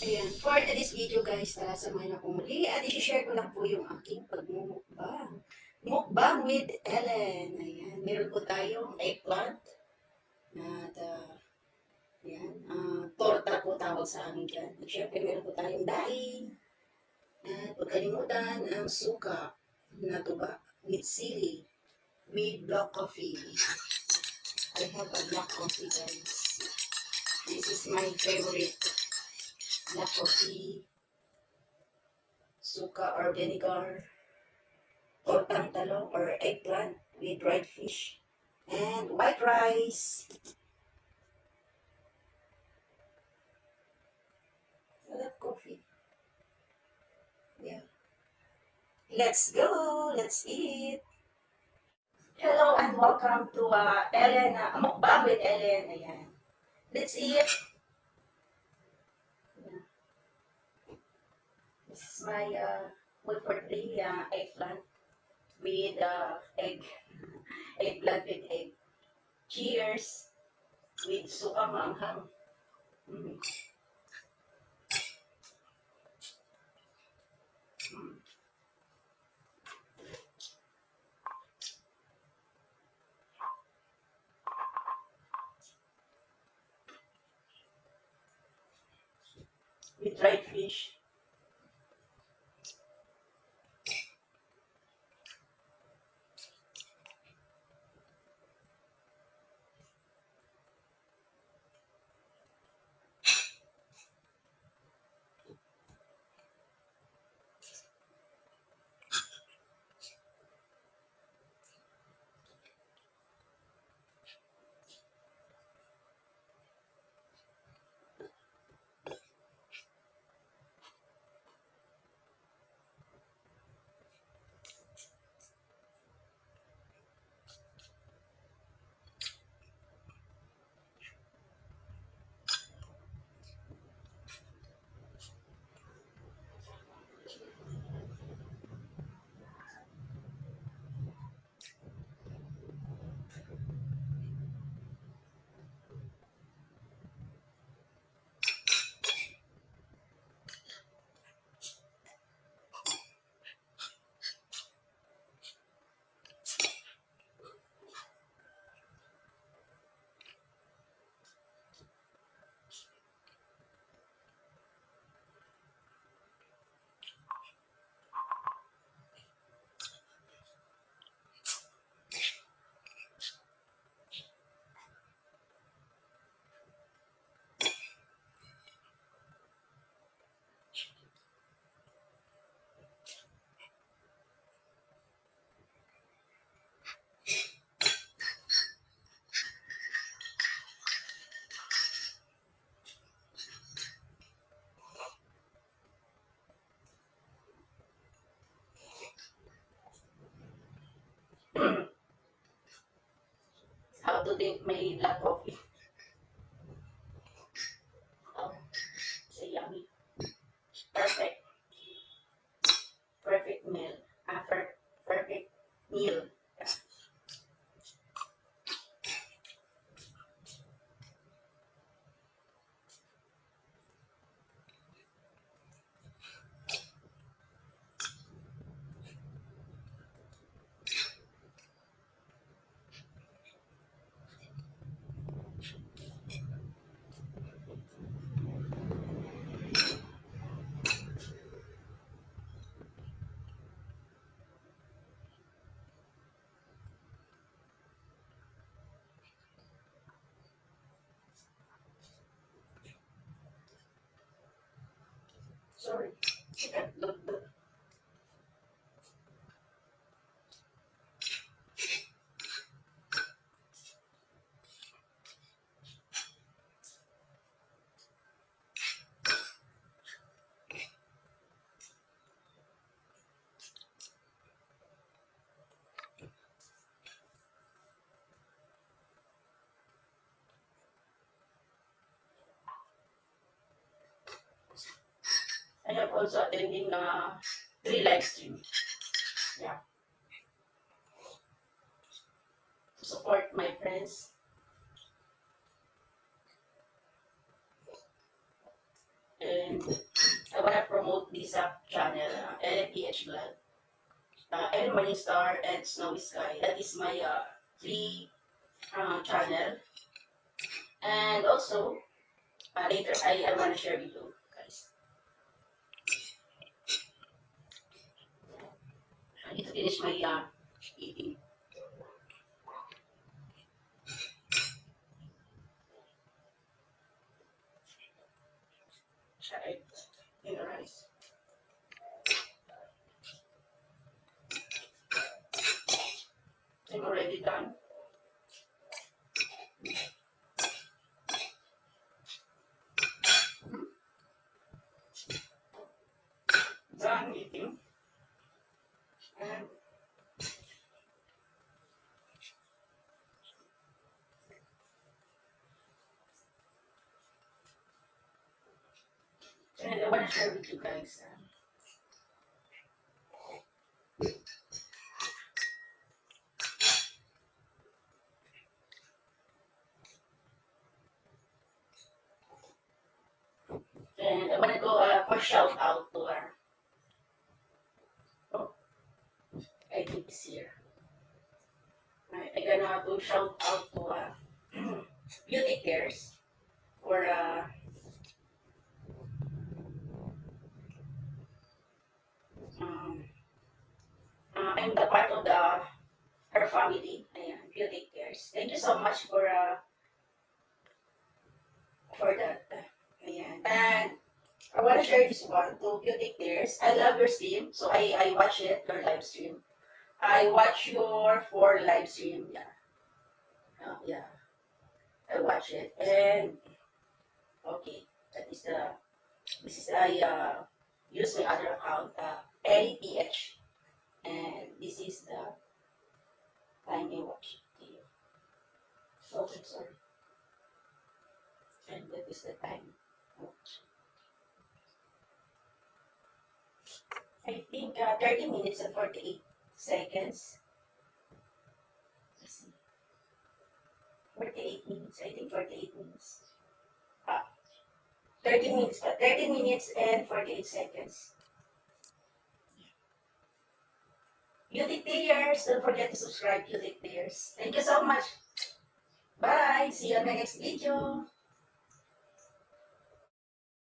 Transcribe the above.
Ayan, for today's video guys, tara samahan ako muli at i-share ko lang po yung aking pagmumukbang. Mukbang with Ellen. Ayan, meron po tayong eggplant at torta po tawag sa amin dyan. At syempre meron po tayong daing at huwag kalimutan ang suka na tuba with sili with black coffee. I have a black coffee guys. This is my favorite. Black coffee, suka or vinegar, or talong or eggplant with dried fish, and white rice. Sarap coffee. Yeah. Let's go! Let's eat! Hello and welcome to Ellen, Mukbang with Ellen. Ayan. Let's eat! This is my food for today, eggplant with eggplant with egg. Cheers with suka maanghang. Mm. Mm. With dried fish. How to drink my black coffee. Oh, so yummy. Perfect. Perfect meal. Perfect meal. Sorry. I have also attending 3 live stream. Yeah. To support my friends. And promote this channel, LMPH Vlog. And Morning Star and Snowy Sky. That is my free channel. And also, later I want to share with you guys. I need to finish my eating. Try in the rice. I'm already done. Done eating. And I want to share with you guys. And I want to go for shout out to her. Oh, I think it's here. I gonna do shout out to Beauty Cares for I'm the part of her family. Ayan, Beauty Cares. Thank you so much for that. Ayan. And I want to share this one to Beauty Cares. I love your stream, so I watch it, your live stream. I watch your 4 live stream. Yeah. Yeah. I watch it. And okay, this is I use my other account, LPH. And this is the time I watch it here. Okay, sorry. And that is the time. I think 30 minutes and 48 seconds. Let's see. 48 minutes. I think 48 minutes. 30 minutes, 30 minutes and 48 seconds. Beauty Tears, don't forget to subscribe, Beauty Tears. Thank you so much. Bye. See you on my next video.